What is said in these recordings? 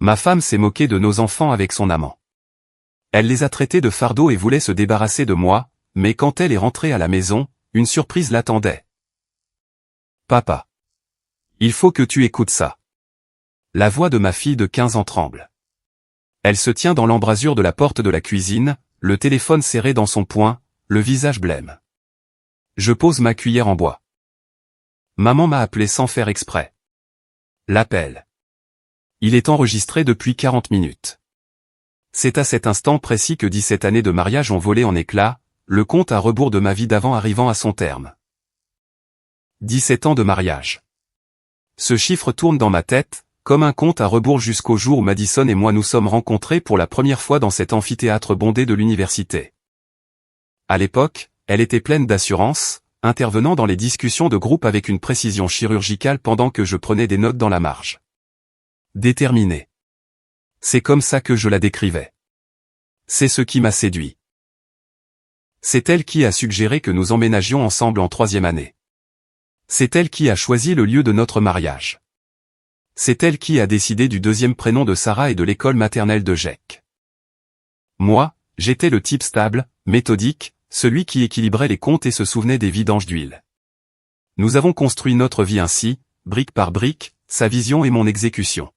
Ma femme s'est moquée de nos enfants avec son amant. Elle les a traités de fardeau et voulait se débarrasser de moi, mais quand elle est rentrée à la maison, une surprise l'attendait. Papa. Il faut que tu écoutes ça. La voix de ma fille de 15 ans tremble. Elle se tient dans l'embrasure de la porte de la cuisine, le téléphone serré dans son poing, le visage blême. Je pose ma cuillère en bois. Maman m'a appelé sans faire exprès. L'appel. Il est enregistré depuis 40 minutes. C'est à cet instant précis que 17 années de mariage ont volé en éclats, le compte à rebours de ma vie d'avant arrivant à son terme. 17 ans de mariage. Ce chiffre tourne dans ma tête, comme un compte à rebours jusqu'au jour où Madison et moi nous sommes rencontrés pour la première fois dans cet amphithéâtre bondé de l'université. À l'époque, elle était pleine d'assurance, intervenant dans les discussions de groupe avec une précision chirurgicale pendant que je prenais des notes dans la marge. Déterminée. C'est comme ça que je la décrivais. C'est ce qui m'a séduit. C'est elle qui a suggéré que nous emménagions ensemble en 3e année. C'est elle qui a choisi le lieu de notre mariage. C'est elle qui a décidé du 2e prénom de Sarah et de l'école maternelle de Jack. Moi, j'étais le type stable, méthodique, celui qui équilibrait les comptes et se souvenait des vidanges d'huile. Nous avons construit notre vie ainsi, brique par brique, sa vision et mon exécution.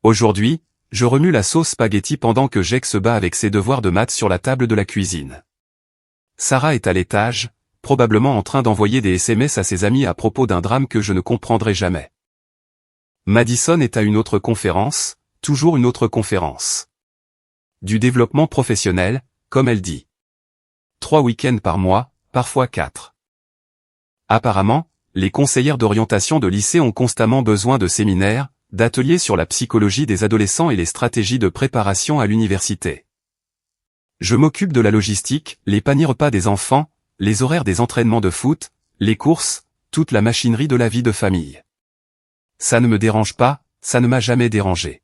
Aujourd'hui, je remue la sauce spaghetti pendant que Jack se bat avec ses devoirs de maths sur la table de la cuisine. Sarah est à l'étage, probablement en train d'envoyer des SMS à ses amis à propos d'un drame que je ne comprendrai jamais. Madison est à une autre conférence, toujours une autre conférence. Du développement professionnel, comme elle dit. 3 week-ends par mois, parfois 4. Apparemment, les conseillères d'orientation de lycée ont constamment besoin de séminaires, d'ateliers sur la psychologie des adolescents et les stratégies de préparation à l'université. Je m'occupe de la logistique, les paniers repas des enfants, les horaires des entraînements de foot, les courses, toute la machinerie de la vie de famille. Ça ne me dérange pas, ça ne m'a jamais dérangé.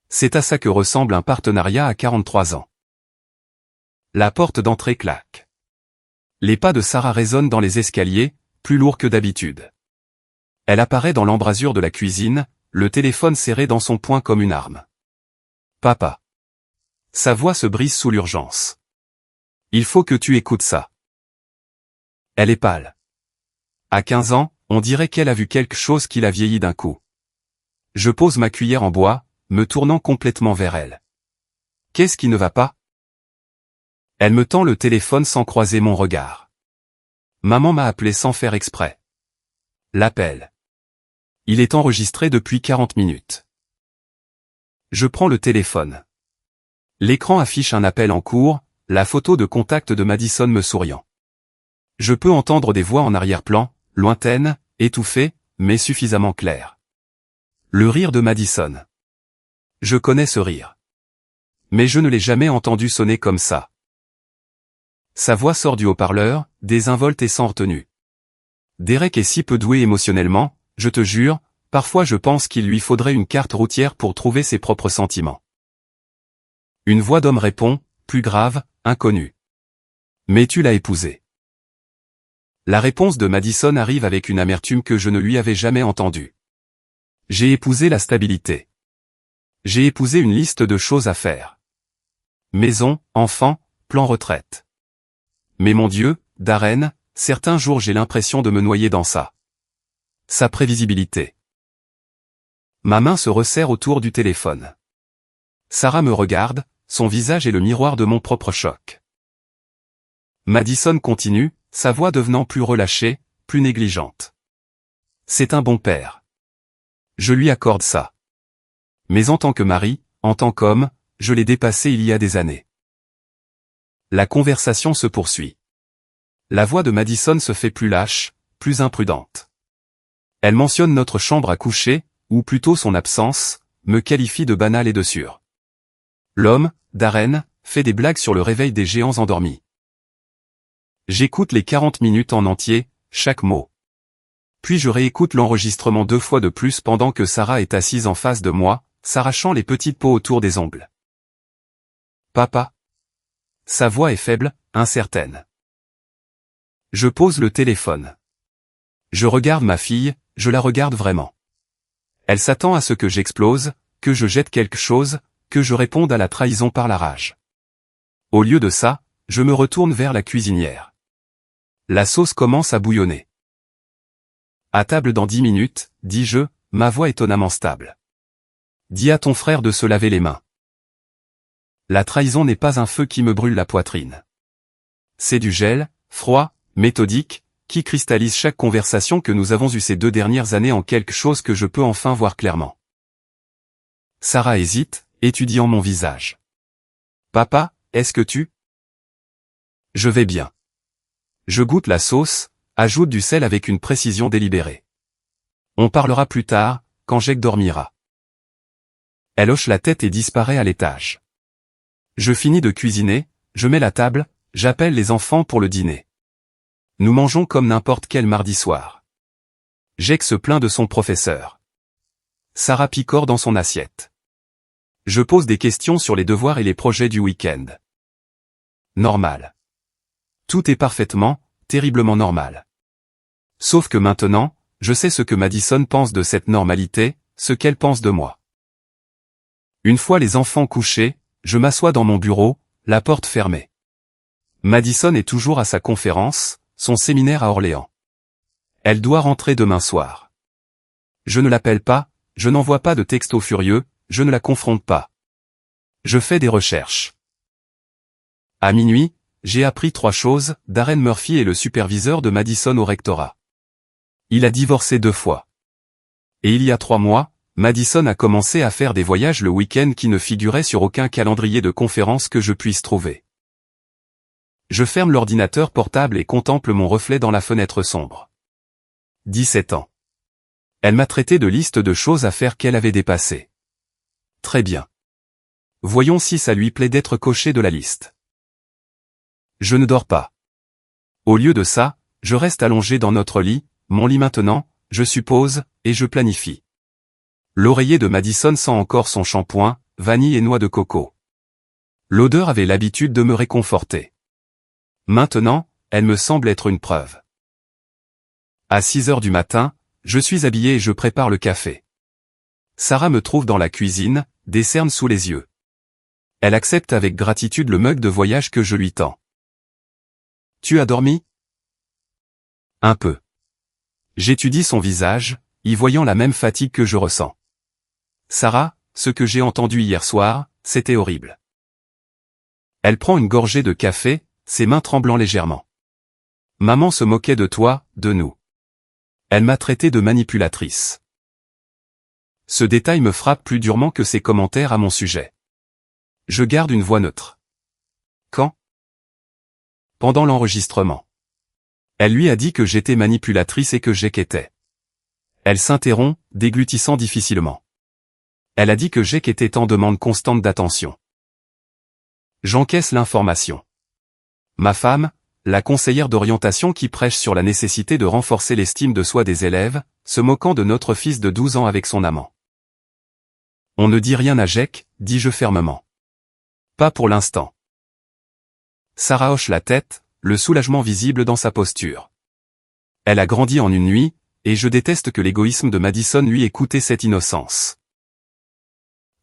C'est à ça que ressemble un partenariat à 43 ans. La porte d'entrée claque. Les pas de Sarah résonnent dans les escaliers, plus lourds que d'habitude. Elle apparaît dans l'embrasure de la cuisine, le téléphone serré dans son poing comme une arme. Papa. Sa voix se brise sous l'urgence. Il faut que tu écoutes ça. Elle est pâle. À 15 ans, on dirait qu'elle a vu quelque chose qui l'a vieilli d'un coup. Je pose ma cuillère en bois, me tournant complètement vers elle. Qu'est-ce qui ne va pas? Elle me tend le téléphone sans croiser mon regard. Maman m'a appelé sans faire exprès. L'appel. Il est enregistré depuis 40 minutes. Je prends le téléphone. L'écran affiche un appel en cours, la photo de contact de Madison me souriant. Je peux entendre des voix en arrière-plan, lointaines, étouffées, mais suffisamment claires. Le rire de Madison. Je connais ce rire. Mais je ne l'ai jamais entendu sonner comme ça. Sa voix sort du haut-parleur, désinvolte et sans retenue. Derek est si peu doué émotionnellement, je te jure, parfois je pense qu'il lui faudrait une carte routière pour trouver ses propres sentiments. Une voix d'homme répond, plus grave, inconnue. Mais tu l'as épousé. La réponse de Madison arrive avec une amertume que je ne lui avais jamais entendue. J'ai épousé la stabilité. J'ai épousé une liste de choses à faire. Maison, enfants, plan retraite. Mais mon Dieu, Darren, certains jours j'ai l'impression de me noyer dans ça. Sa prévisibilité. Ma main se resserre autour du téléphone. Sarah me regarde, son visage est le miroir de mon propre choc. Madison continue, sa voix devenant plus relâchée, plus négligente. C'est un bon père. Je lui accorde ça. Mais en tant que mari, en tant qu'homme, je l'ai dépassé il y a des années. La conversation se poursuit. La voix de Madison se fait plus lâche, plus imprudente. Elle mentionne notre chambre à coucher, ou plutôt son absence, me qualifie de banal et de sûr. L'homme, Darren, fait des blagues sur le réveil des géants endormis. J'écoute les 40 minutes en entier, chaque mot. Puis je réécoute l'enregistrement 2 fois de plus pendant que Sarah est assise en face de moi, s'arrachant les petites peaux autour des ongles. Papa. Sa voix est faible, incertaine. Je pose le téléphone. Je regarde ma fille, je la regarde vraiment. Elle s'attend à ce que j'explose, que je jette quelque chose, que je réponde à la trahison par la rage. Au lieu de ça, je me retourne vers la cuisinière. La sauce commence à bouillonner. À table dans 10 minutes, dis-je, ma voix étonnamment stable. Dis à ton frère de se laver les mains. La trahison n'est pas un feu qui me brûle la poitrine. C'est du gel, froid, méthodique, qui cristallise chaque conversation que nous avons eue ces 2 dernières années en quelque chose que je peux enfin voir clairement. Sarah hésite, étudiant mon visage. Papa, est-ce que tu... Je vais bien. Je goûte la sauce, ajoute du sel avec une précision délibérée. On parlera plus tard, quand Jake dormira. Elle hoche la tête et disparaît à l'étage. Je finis de cuisiner, je mets la table, j'appelle les enfants pour le dîner. Nous mangeons comme n'importe quel mardi soir. Jake se plaint de son professeur. Sarah picore dans son assiette. Je pose des questions sur les devoirs et les projets du week-end. Normal. Tout est parfaitement, terriblement normal. Sauf que maintenant, je sais ce que Madison pense de cette normalité, ce qu'elle pense de moi. Une fois les enfants couchés, je m'assois dans mon bureau, la porte fermée. Madison est toujours à sa conférence, son séminaire à Orléans. Elle doit rentrer demain soir. Je ne l'appelle pas, je n'envoie pas de texto furieux, je ne la confronte pas. Je fais des recherches. À minuit, j'ai appris 3 choses, Darren Murphy est le superviseur de Madison au rectorat. Il a divorcé 2 fois. Et il y a 3 mois, Madison a commencé à faire des voyages le week-end qui ne figuraient sur aucun calendrier de conférence que je puisse trouver. Je ferme l'ordinateur portable et contemple mon reflet dans la fenêtre sombre. 17 ans. Elle m'a traité de liste de choses à faire qu'elle avait dépassées. Très bien. Voyons si ça lui plaît d'être coché de la liste. Je ne dors pas. Au lieu de ça, je reste allongé dans notre lit, mon lit maintenant, je suppose, et je planifie. L'oreiller de Madison sent encore son shampoing, vanille et noix de coco. L'odeur avait l'habitude de me réconforter. Maintenant, elle me semble être une preuve. À 6 heures du matin, je suis habillé et je prépare le café. Sarah me trouve dans la cuisine, des cernes sous les yeux. Elle accepte avec gratitude le mug de voyage que je lui tends. Tu as dormi? Un peu. J'étudie son visage, y voyant la même fatigue que je ressens. Sarah, ce que j'ai entendu hier soir, c'était horrible. Elle prend une gorgée de café, ses mains tremblant légèrement. Maman se moquait de toi, de nous. Elle m'a traité de manipulatrice. Ce détail me frappe plus durement que ses commentaires à mon sujet. Je garde une voix neutre. Quand? Pendant l'enregistrement. Elle lui a dit que j'étais manipulatrice et que Jake était. Elle s'interrompt, déglutissant difficilement. Elle a dit que Jake était en demande constante d'attention. J'encaisse l'information. Ma femme, la conseillère d'orientation qui prêche sur la nécessité de renforcer l'estime de soi des élèves, se moquant de notre fils de 12 ans avec son amant. On ne dit rien à Jake, dis-je fermement. Pas pour l'instant. Sarah hoche la tête, le soulagement visible dans sa posture. Elle a grandi en une nuit, et je déteste que l'égoïsme de Madison lui ait coûté cette innocence.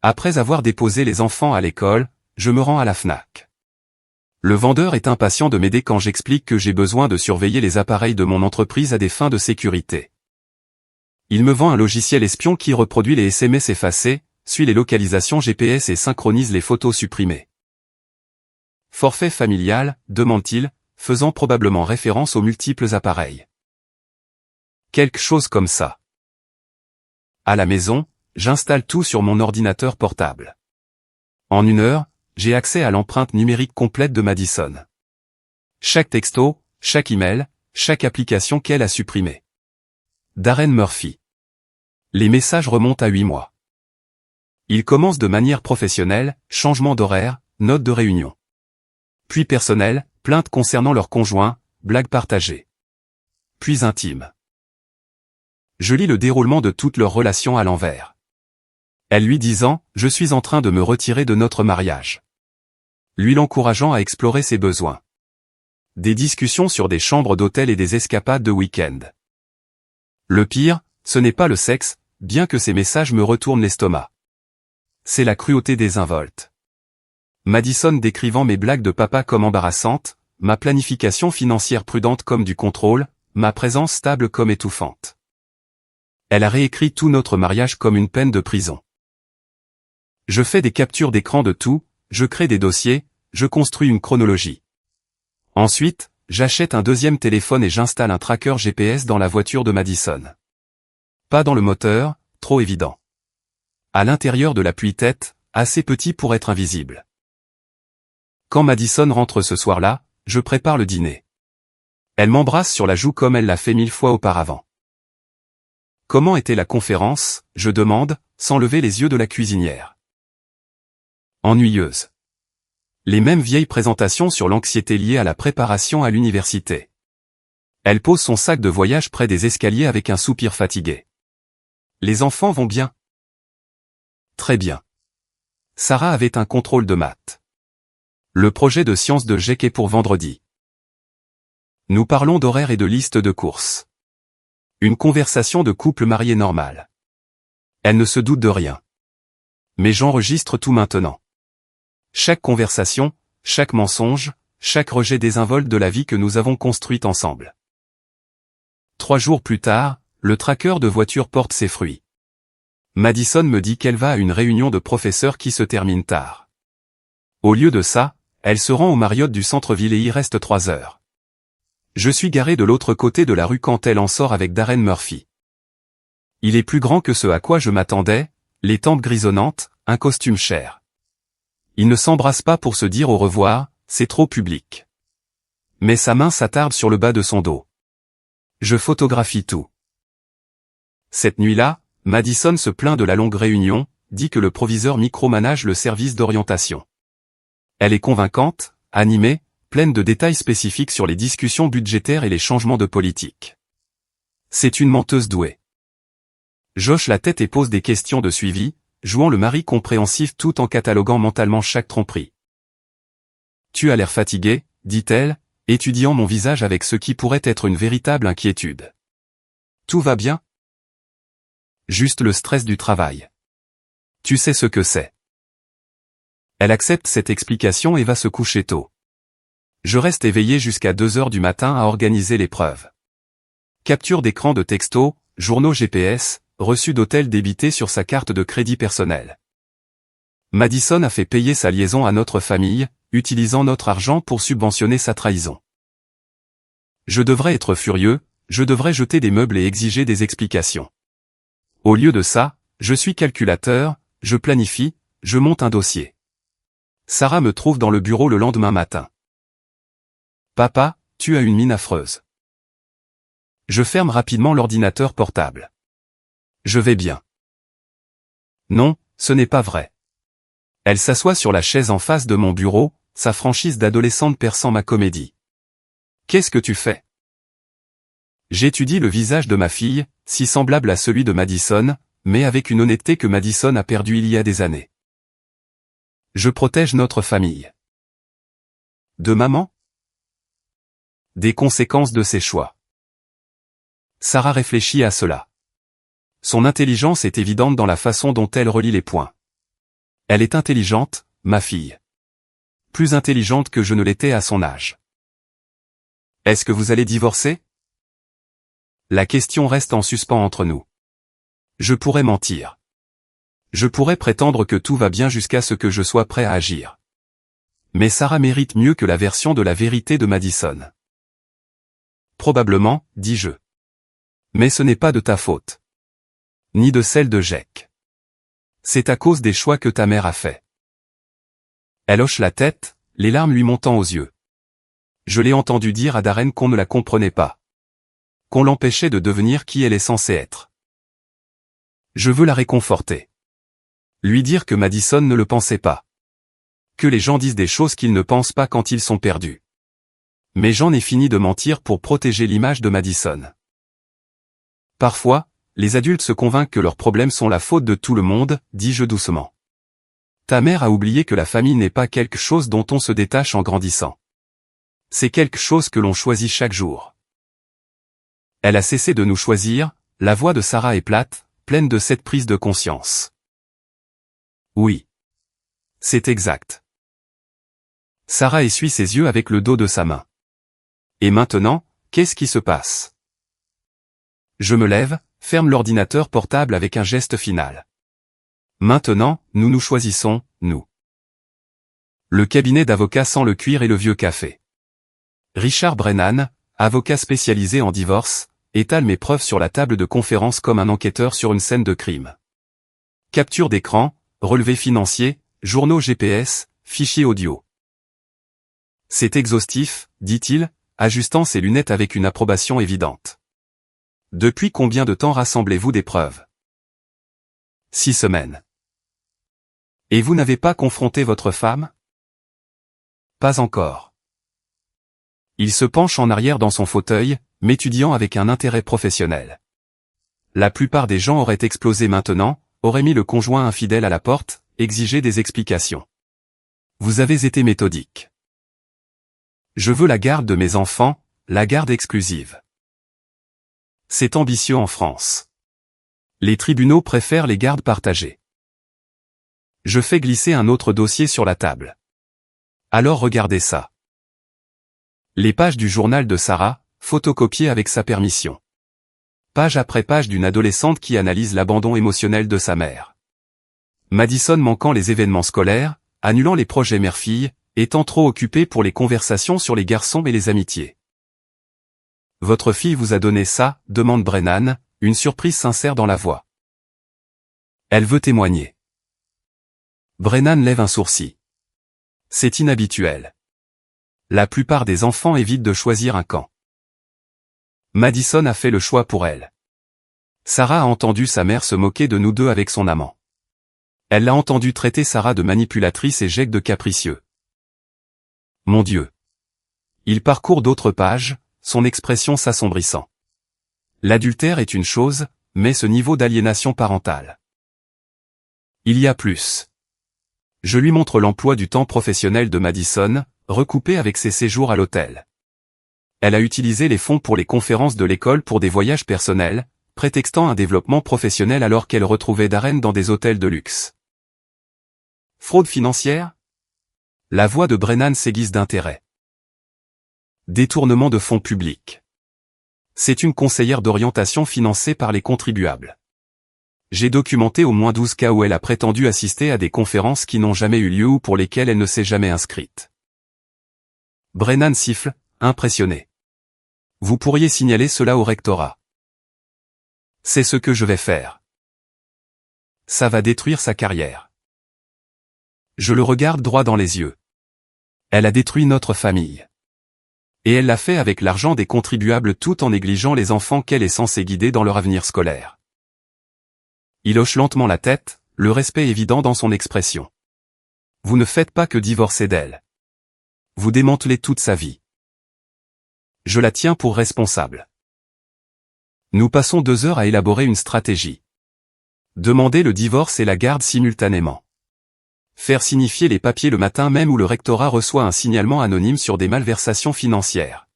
Après avoir déposé les enfants à l'école, je me rends à la Fnac. Le vendeur est impatient de m'aider quand j'explique que j'ai besoin de surveiller les appareils de mon entreprise à des fins de sécurité. Il me vend un logiciel espion qui reproduit les SMS effacés, suit les localisations GPS et synchronise les photos supprimées. Forfait familial, demande-t-il, faisant probablement référence aux multiples appareils. Quelque chose comme ça. À la maison, j'installe tout sur mon ordinateur portable. En 1 heure, j'ai accès à l'empreinte numérique complète de Madison. Chaque texto, chaque email, chaque application qu'elle a supprimée. Darren Murphy. Les messages remontent à 8 mois. Ils commencent de manière professionnelle, changement d'horaire, note de réunion. Puis personnel, plainte concernant leur conjoint, blagues partagées. Puis intime. Je lis le déroulement de toute leur relation à l'envers. Elle lui disant « Je suis en train de me retirer de notre mariage ». Lui l'encourageant à explorer ses besoins. Des discussions sur des chambres d'hôtel et des escapades de week-end. Le pire, ce n'est pas le sexe, bien que ces messages me retournent l'estomac. c'est la cruauté désinvolte. Madison décrivant mes blagues de papa comme embarrassantes, ma planification financière prudente comme du contrôle, ma présence stable comme étouffante. Elle a réécrit tout notre mariage comme une peine de prison. Je fais des captures d'écran de tout, je crée des dossiers, je construis une chronologie. Ensuite, j'achète un deuxième téléphone et j'installe un tracker GPS dans la voiture de Madison. Pas dans le moteur, trop évident. À l'intérieur de l'appui-tête, assez petit pour être invisible. Quand Madison rentre ce soir-là, je prépare le dîner. Elle m'embrasse sur la joue comme elle l'a fait 1000 fois auparavant. Comment était la conférence, je demande, sans lever les yeux de la cuisinière. Ennuyeuse. Les mêmes vieilles présentations sur l'anxiété liée à la préparation à l'université. Elle pose son sac de voyage près des escaliers avec un soupir fatigué. Les enfants vont bien. Très bien. Sarah avait un contrôle de maths. Le projet de sciences de GEC est pour vendredi. Nous parlons d'horaires et de listes de courses. Une conversation de couple marié normal. Elle ne se doute de rien. Mais j'enregistre tout maintenant. Chaque conversation, chaque mensonge, chaque rejet désinvolte de la vie que nous avons construite ensemble. 3 jours plus tard, le tracker de voiture porte ses fruits. Madison me dit qu'elle va à une réunion de professeurs qui se termine tard. Au lieu de ça, elle se rend au Marriott du centre-ville et y reste 3 heures. Je suis garé de l'autre côté de la rue quand elle en sort avec Darren Murphy. Il est plus grand que ce à quoi je m'attendais, les tempes grisonnantes, un costume cher. Il ne s'embrasse pas pour se dire au revoir, c'est trop public. Mais sa main s'attarde sur le bas de son dos. Je photographie tout. Cette nuit-là, Madison se plaint de la longue réunion, dit que le proviseur micromanage le service d'orientation. Elle est convaincante, animée, pleine de détails spécifiques sur les discussions budgétaires et les changements de politique. C'est une menteuse douée. J'hoche la tête et pose des questions de suivi, jouant le mari compréhensif tout en cataloguant mentalement chaque tromperie. Tu as l'air fatigué, dit-elle, étudiant mon visage avec ce qui pourrait être une véritable inquiétude. Tout va bien? Juste le stress du travail. Tu sais ce que c'est. Elle accepte cette explication et va se coucher tôt. Je reste éveillé jusqu'à 2 heures du matin à organiser l'épreuve. Capture d'écran de texto, journaux GPS, reçu d'hôtel débité sur sa carte de crédit personnel. Madison a fait payer sa liaison à notre famille, utilisant notre argent pour subventionner sa trahison. Je devrais être furieux, je devrais jeter des meubles et exiger des explications. Au lieu de ça, je suis calculateur, je planifie, je monte un dossier. Sarah me trouve dans le bureau le lendemain matin. Papa, tu as une mine affreuse. Je ferme rapidement l'ordinateur portable. Je vais bien. Non, ce n'est pas vrai. Elle s'assoit sur la chaise en face de mon bureau, sa franchise d'adolescente perçant ma comédie. Qu'est-ce que tu fais? J'étudie le visage de ma fille, si semblable à celui de Madison, mais avec une honnêteté que Madison a perdue il y a des années. Je protège notre famille. De maman? Des conséquences de ses choix. Sarah réfléchit à cela. Son intelligence est évidente dans la façon dont elle relie les points. Elle est intelligente, ma fille. Plus intelligente que je ne l'étais à son âge. Est-ce que vous allez divorcer? La question reste en suspens entre nous. Je pourrais mentir. Je pourrais prétendre que tout va bien jusqu'à ce que je sois prêt à agir. Mais Sarah mérite mieux que la version de la vérité de Madison. Probablement, dis-je. Mais ce n'est pas de ta faute. Ni de celle de Jack. C'est à cause des choix que ta mère a fait. Elle hoche la tête, les larmes lui montant aux yeux. Je l'ai entendu dire à Darren qu'on ne la comprenait pas. Qu'on l'empêchait de devenir qui elle est censée être. Je veux la réconforter. Lui dire que Madison ne le pensait pas. Que les gens disent des choses qu'ils ne pensent pas quand ils sont perdus. Mais j'en ai fini de mentir pour protéger l'image de Madison. Parfois, les adultes se convainquent que leurs problèmes sont la faute de tout le monde, dis-je doucement. Ta mère a oublié que la famille n'est pas quelque chose dont on se détache en grandissant. C'est quelque chose que l'on choisit chaque jour. Elle a cessé de nous choisir, la voix de Sarah est plate, pleine de cette prise de conscience. Oui. C'est exact. Sarah essuie ses yeux avec le dos de sa main. Et maintenant, qu'est-ce qui se passe? Je me lève, ferme l'ordinateur portable avec un geste final. Maintenant, nous nous choisissons, nous. Le cabinet d'avocats sent le cuir et le vieux café. Richard Brennan, avocat spécialisé en divorce, étale mes preuves sur la table de conférence comme un enquêteur sur une scène de crime. Capture d'écran, relevés financiers, journaux GPS, fichiers audio. C'est exhaustif, dit-il, ajustant ses lunettes avec une approbation évidente. Depuis combien de temps rassemblez-vous des preuves? 6 semaines. Et vous n'avez pas confronté votre femme? Pas encore. Il se penche en arrière dans son fauteuil, m'étudiant avec un intérêt professionnel. La plupart des gens auraient explosé maintenant, auraient mis le conjoint infidèle à la porte, exigé des explications. Vous avez été méthodique. Je veux la garde de mes enfants, la garde exclusive. C'est ambitieux en France. Les tribunaux préfèrent les gardes partagées. Je fais glisser un autre dossier sur la table. Alors regardez ça. Les pages du journal de Sarah, photocopiées avec sa permission. Page après page d'une adolescente qui analyse l'abandon émotionnel de sa mère. Madison manquant les événements scolaires, annulant les projets mère-fille, étant trop occupée pour les conversations sur les garçons et les amitiés. Votre fille vous a donné ça, demande Brennan, une surprise sincère dans la voix. Elle veut témoigner. Brennan lève un sourcil. C'est inhabituel. La plupart des enfants évitent de choisir un camp. Madison a fait le choix pour elle. Sarah a entendu sa mère se moquer de nous deux avec son amant. Elle l'a entendu traiter Sarah de manipulatrice et Jake de capricieux. Mon Dieu. Il parcourt d'autres pages, son expression s'assombrissant. L'adultère est une chose, mais ce niveau d'aliénation parentale. Il y a plus. Je lui montre l'emploi du temps professionnel de Madison, recoupé avec ses séjours à l'hôtel. Elle a utilisé les fonds pour les conférences de l'école pour des voyages personnels, prétextant un développement professionnel alors qu'elle retrouvait Darren dans des hôtels de luxe. Fraude financière? La voix de Brennan s'aiguise d'intérêt. Détournement de fonds publics. C'est une conseillère d'orientation financée par les contribuables. J'ai documenté au moins 12 cas où elle a prétendu assister à des conférences qui n'ont jamais eu lieu ou pour lesquelles elle ne s'est jamais inscrite. Brennan siffle, impressionné. Vous pourriez signaler cela au rectorat. C'est ce que je vais faire. Ça va détruire sa carrière. Je le regarde droit dans les yeux. Elle a détruit notre famille. Et elle l'a fait avec l'argent des contribuables tout en négligeant les enfants qu'elle est censée guider dans leur avenir scolaire. Il hoche lentement la tête, le respect évident dans son expression. Vous ne faites pas que divorcer d'elle. Vous démantelez toute sa vie. Je la tiens pour responsable. Nous passons 2 heures à élaborer une stratégie. Demander le divorce et la garde simultanément. Faire signifier les papiers le matin même où le rectorat reçoit un signalement anonyme sur des malversations financières.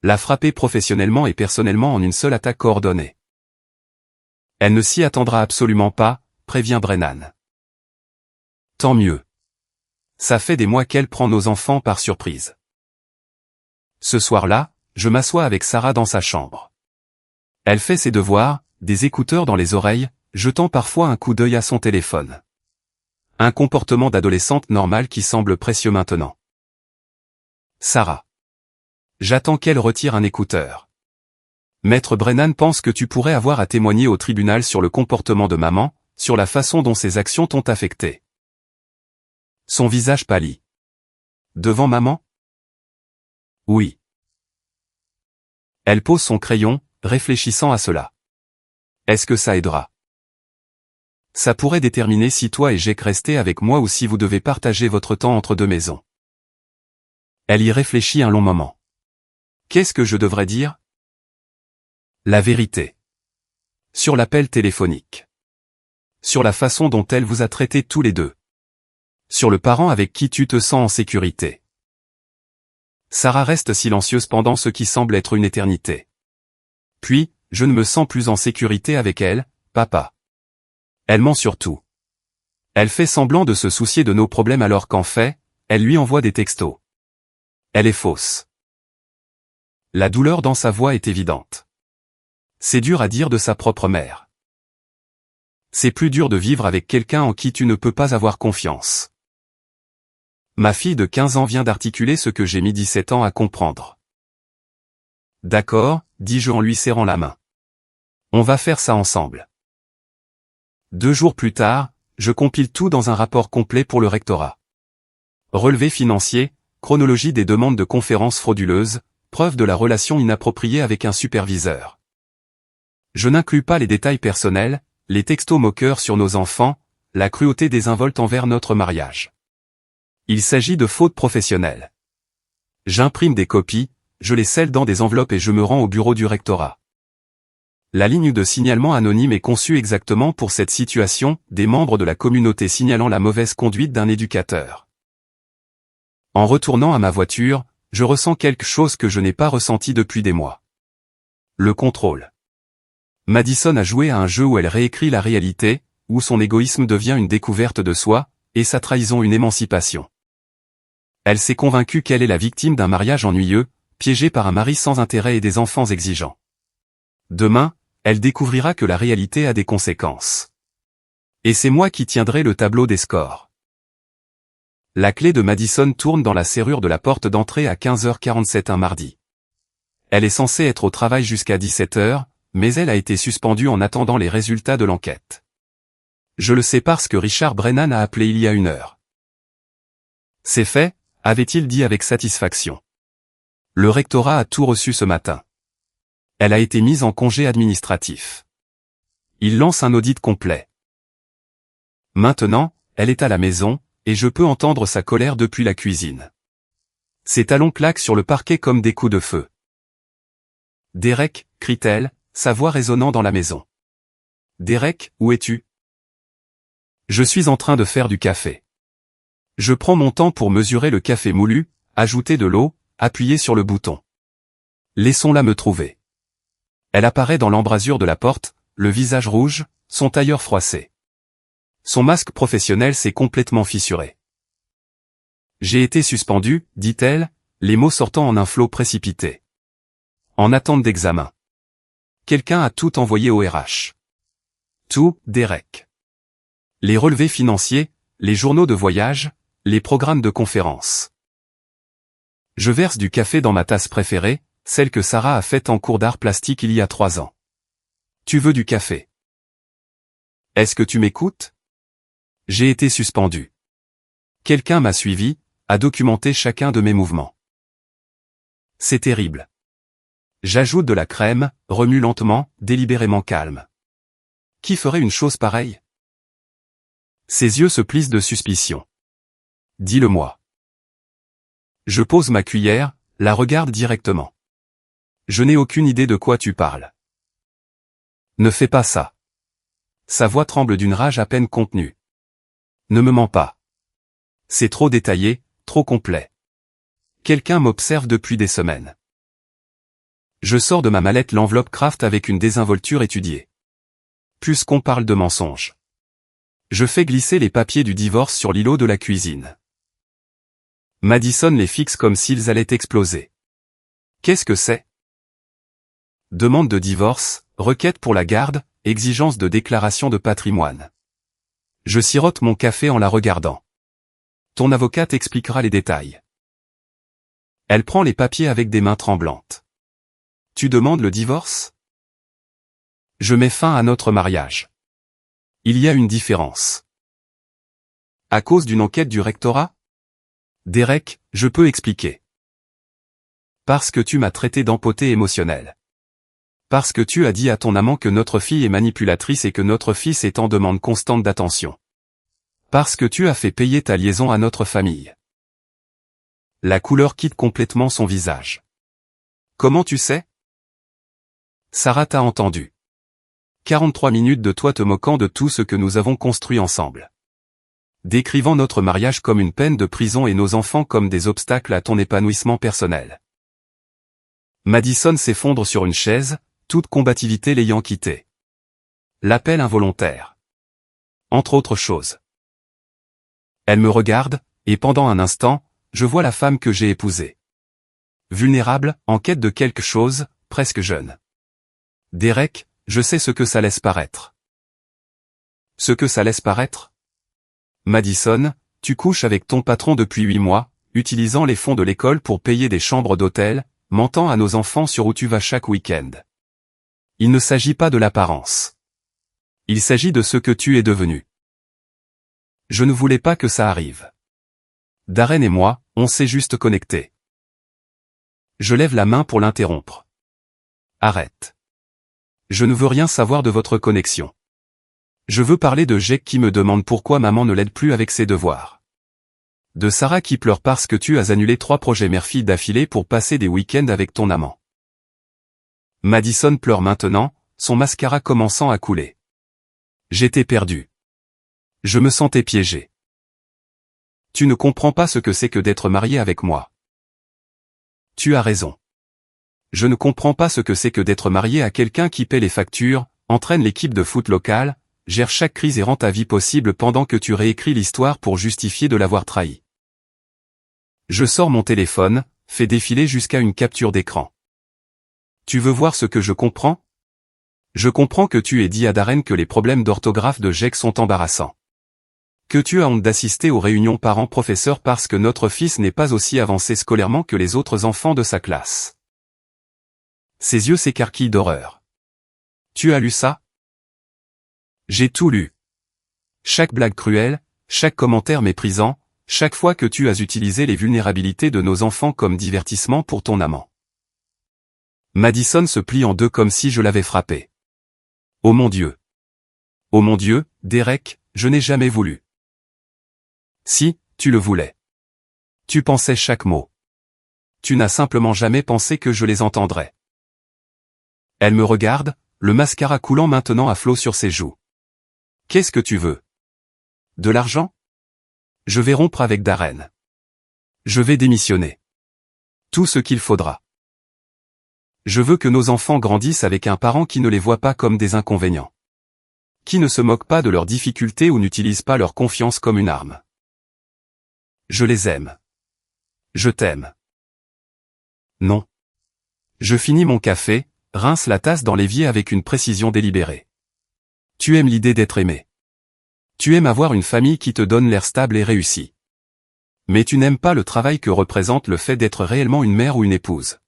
La frapper professionnellement et personnellement en une seule attaque coordonnée. Elle ne s'y attendra absolument pas, prévient Brennan. Tant mieux. Ça fait des mois qu'elle prend nos enfants par surprise. Ce soir-là, je m'assois avec Sarah dans sa chambre. Elle fait ses devoirs, des écouteurs dans les oreilles, jetant parfois un coup d'œil à son téléphone. Un comportement d'adolescente normal qui semble précieux maintenant. Sarah. J'attends qu'elle retire un écouteur. Maître Brennan pense que tu pourrais avoir à témoigner au tribunal sur le comportement de maman, sur la façon dont ses actions t'ont affecté. Son visage pâlit. Devant maman? Oui. Elle pose son crayon, réfléchissant à cela. Est-ce que ça aidera? Ça pourrait déterminer si toi et Jake restez avec moi ou si vous devez partager votre temps entre 2 maisons. Elle y réfléchit un long moment. Qu'est-ce que je devrais dire? La vérité. Sur l'appel téléphonique. Sur la façon dont elle vous a traité tous les deux. Sur le parent avec qui tu te sens en sécurité. Sarah reste silencieuse pendant ce qui semble être une éternité. Puis, je ne me sens plus en sécurité avec elle, papa. Elle ment sur tout. Elle fait semblant de se soucier de nos problèmes alors qu'en fait, elle lui envoie des textos. Elle est fausse. La douleur dans sa voix est évidente. C'est dur à dire de sa propre mère. C'est plus dur de vivre avec quelqu'un en qui tu ne peux pas avoir confiance. Ma fille de 15 ans vient d'articuler ce que j'ai mis 17 ans à comprendre. D'accord, dis-je en lui serrant la main. On va faire ça ensemble. 2 jours plus tard, je compile tout dans un rapport complet pour le rectorat. Relevé financier, chronologie des demandes de conférences frauduleuses, preuve de la relation inappropriée avec un superviseur. Je n'inclus pas les détails personnels, les textos moqueurs sur nos enfants, la cruauté désinvolte envers notre mariage. Il s'agit de fautes professionnelles. J'imprime des copies, je les scelle dans des enveloppes et je me rends au bureau du rectorat. La ligne de signalement anonyme est conçue exactement pour cette situation, des membres de la communauté signalant la mauvaise conduite d'un éducateur. En retournant à ma voiture, je ressens quelque chose que je n'ai pas ressenti depuis des mois. Le contrôle. Madison a joué à un jeu où elle réécrit la réalité, où son égoïsme devient une découverte de soi, et sa trahison une émancipation. Elle s'est convaincue qu'elle est la victime d'un mariage ennuyeux, piégée par un mari sans intérêt et des enfants exigeants. Demain, elle découvrira que la réalité a des conséquences. Et c'est moi qui tiendrai le tableau des scores. La clé de Madison tourne dans la serrure de la porte d'entrée à 15h47 un mardi. Elle est censée être au travail jusqu'à 17h, mais elle a été suspendue en attendant les résultats de l'enquête. Je le sais parce que Richard Brennan a appelé il y a 1 heure. C'est fait, avait-il dit avec satisfaction. Le rectorat a tout reçu ce matin. Elle a été mise en congé administratif. Il lance un audit complet. Maintenant, elle est à la maison, et je peux entendre sa colère depuis la cuisine. Ses talons claquent sur le parquet comme des coups de feu. Derek, crie-t-elle, sa voix résonnant dans la maison. Derek, où es-tu? Je suis en train de faire du café. Je prends mon temps pour mesurer le café moulu, ajouter de l'eau, appuyer sur le bouton. Laissons-la me trouver. Elle apparaît dans l'embrasure de la porte, le visage rouge, son tailleur froissé. Son masque professionnel s'est complètement fissuré. J'ai été suspendue, dit-elle, les mots sortant en un flot précipité. En attente d'examen. Quelqu'un a tout envoyé au RH. Tout, Derek. Les relevés financiers, les journaux de voyage, les programmes de conférences. Je verse du café dans ma tasse préférée, celle que Sarah a faite en cours d'art plastique il y a 3 ans. Tu veux du café? Est-ce que tu m'écoutes? J'ai été suspendu. Quelqu'un m'a suivi, a documenté chacun de mes mouvements. C'est terrible. J'ajoute de la crème, remue lentement, délibérément calme. Qui ferait une chose pareille? Ses yeux se plissent de suspicion. Dis-le-moi. Je pose ma cuillère, la regarde directement. Je n'ai aucune idée de quoi tu parles. Ne fais pas ça. Sa voix tremble d'une rage à peine contenue. Ne me mens pas. C'est trop détaillé, trop complet. Quelqu'un m'observe depuis des semaines. Je sors de ma mallette l'enveloppe Kraft avec une désinvolture étudiée. Puisqu'on parle de mensonges. Je fais glisser les papiers du divorce sur l'îlot de la cuisine. Madison les fixe comme s'ils allaient exploser. Qu'est-ce que c'est? Demande de divorce, requête pour la garde, exigence de déclaration de patrimoine. Je sirote mon café en la regardant. Ton avocate expliquera les détails. Elle prend les papiers avec des mains tremblantes. Tu demandes le divorce? Je mets fin à notre mariage. Il y a une différence. À cause d'une enquête du rectorat? Derek, je peux expliquer. Parce que tu m'as traité d'empoté émotionnel. Parce que tu as dit à ton amant que notre fille est manipulatrice et que notre fils est en demande constante d'attention. Parce que tu as fait payer ta liaison à notre famille. La couleur quitte complètement son visage. Comment tu sais? Sarah t'a entendu. 43 minutes de toi te moquant de tout ce que nous avons construit ensemble. Décrivant notre mariage comme une peine de prison et nos enfants comme des obstacles à ton épanouissement personnel. Madison s'effondre sur une chaise, toute combativité l'ayant quitté. L'appel involontaire. Entre autres choses. Elle me regarde, et pendant un instant, je vois la femme que j'ai épousée. Vulnérable, en quête de quelque chose, presque jeune. Derek, je sais ce que ça laisse paraître. Ce que ça laisse paraître? Madison, tu couches avec ton patron depuis 8 mois, utilisant les fonds de l'école pour payer des chambres d'hôtel, mentant à nos enfants sur où tu vas chaque week-end. Il ne s'agit pas de l'apparence. Il s'agit de ce que tu es devenu. Je ne voulais pas que ça arrive. Darren et moi, on s'est juste connectés. Je lève la main pour l'interrompre. Arrête. Je ne veux rien savoir de votre connexion. Je veux parler de Jake qui me demande pourquoi maman ne l'aide plus avec ses devoirs. De Sarah qui pleure parce que tu as annulé 3 projets mère-fille d'affilée pour passer des week-ends avec ton amant. Madison pleure maintenant, son mascara commençant à couler. J'étais perdu. Je me sentais piégé. Tu ne comprends pas ce que c'est que d'être marié avec moi. Tu as raison. Je ne comprends pas ce que c'est que d'être marié à quelqu'un qui paie les factures, entraîne l'équipe de foot locale, gère chaque crise et rend ta vie possible pendant que tu réécris l'histoire pour justifier de l'avoir trahi. Je sors mon téléphone, fais défiler jusqu'à une capture d'écran. Tu veux voir ce que je comprends? Je comprends que tu aies dit à Darren que les problèmes d'orthographe de Jake sont embarrassants. Que tu as honte d'assister aux réunions parents-professeurs parce que notre fils n'est pas aussi avancé scolairement que les autres enfants de sa classe. Ses yeux s'écarquillent d'horreur. Tu as lu ça? J'ai tout lu. Chaque blague cruelle, chaque commentaire méprisant, chaque fois que tu as utilisé les vulnérabilités de nos enfants comme divertissement pour ton amant. Madison se plie en deux comme si je l'avais frappé. Oh mon Dieu. Oh mon Dieu, Derek, je n'ai jamais voulu. Si, tu le voulais. Tu pensais chaque mot. Tu n'as simplement jamais pensé que je les entendrais. Elle me regarde, le mascara coulant maintenant à flot sur ses joues. Qu'est-ce que tu veux? De l'argent? Je vais rompre avec Darren. Je vais démissionner. Tout ce qu'il faudra. Je veux que nos enfants grandissent avec un parent qui ne les voit pas comme des inconvénients. Qui ne se moque pas de leurs difficultés ou n'utilise pas leur confiance comme une arme. Je les aime. Je t'aime. Non. Je finis mon café, rince la tasse dans l'évier avec une précision délibérée. Tu aimes l'idée d'être aimé. Tu aimes avoir une famille qui te donne l'air stable et réussi. Mais tu n'aimes pas le travail que représente le fait d'être réellement une mère ou une épouse.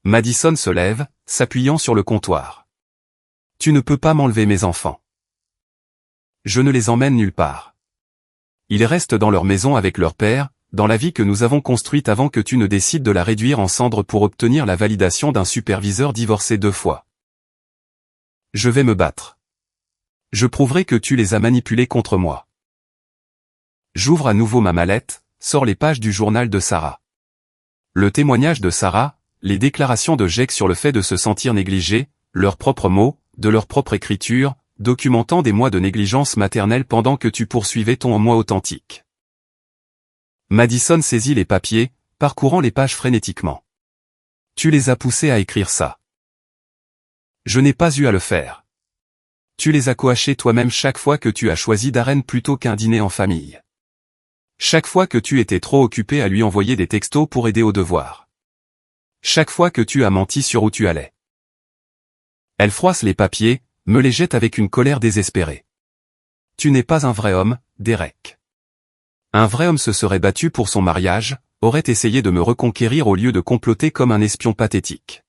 Madison se lève, s'appuyant sur le comptoir. Tu ne peux pas m'enlever mes enfants. Je ne les emmène nulle part. Ils restent dans leur maison avec leur père, dans la vie que nous avons construite avant que tu ne décides de la réduire en cendres pour obtenir la validation d'un superviseur divorcé 2 fois. Je vais me battre. Je prouverai que tu les as manipulés contre moi. J'ouvre à nouveau ma mallette, sors les pages du journal de Sarah. Le témoignage de Sarah, les déclarations de Jake sur le fait de se sentir négligé, leurs propres mots, de leur propre écriture, documentant des mois de négligence maternelle pendant que tu poursuivais ton moi authentique. Madison saisit les papiers, parcourant les pages frénétiquement. Tu les as poussés à écrire ça. Je n'ai pas eu à le faire. Tu les as coachés toi-même chaque fois que tu as choisi Darren plutôt qu'un dîner en famille. Chaque fois que tu étais trop occupé à lui envoyer des textos pour aider aux devoirs. Chaque fois que tu as menti sur où tu allais. Elle froisse les papiers, me les jette avec une colère désespérée. Tu n'es pas un vrai homme, Derek. Un vrai homme se serait battu pour son mariage, aurait essayé de me reconquérir au lieu de comploter comme un espion pathétique.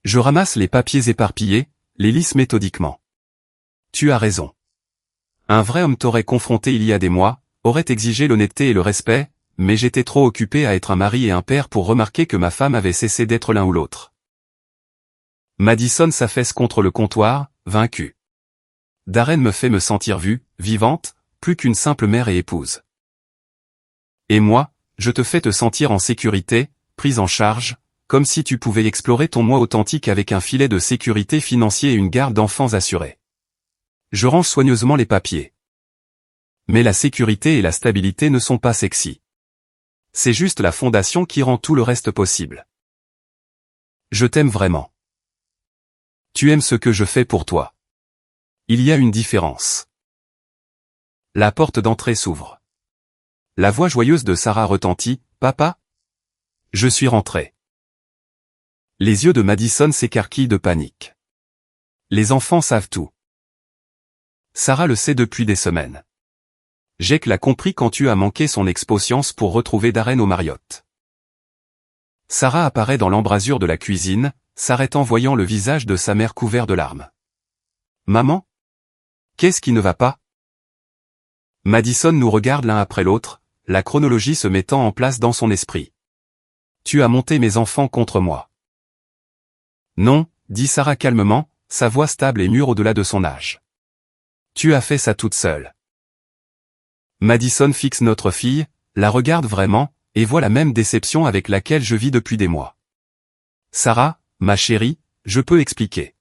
Je ramasse les papiers éparpillés, les lisse méthodiquement. Tu as raison. Un vrai homme t'aurait confronté il y a des mois, aurait exigé l'honnêteté et le respect, mais j'étais trop occupé à être un mari et un père pour remarquer que ma femme avait cessé d'être l'un ou l'autre. Madison s'affaisse contre le comptoir, vaincue. Darren me fait me sentir vue, vivante, plus qu'une simple mère et épouse. Et moi, je te fais te sentir en sécurité, prise en charge, comme si tu pouvais explorer ton moi authentique avec un filet de sécurité financier et une garde d'enfants assurée. Je range soigneusement les papiers. Mais la sécurité et la stabilité ne sont pas sexy. C'est juste la fondation qui rend tout le reste possible. Je t'aime vraiment. Tu aimes ce que je fais pour toi. Il y a une différence. La porte d'entrée s'ouvre. La voix joyeuse de Sarah retentit. « Papa ? Je suis rentré. » Les yeux de Madison s'écarquillent de panique. Les enfants savent tout. Sarah le sait depuis des semaines. Jake l'a compris quand tu as manqué son expo-science pour retrouver Darren au Marriott. Sarah apparaît dans l'embrasure de la cuisine, s'arrêtant voyant le visage de sa mère couvert de larmes. « Maman ? Qu'est-ce qui ne va pas ?» Madison nous regarde l'un après l'autre, la chronologie se mettant en place dans son esprit. « Tu as monté mes enfants contre moi. » « Non, » dit Sarah calmement, sa voix stable et mûre au-delà de son âge. « Tu as fait ça toute seule. » Madison fixe notre fille, la regarde vraiment, et voit la même déception avec laquelle je vis depuis des mois. « Sarah, ma chérie, je peux expliquer. »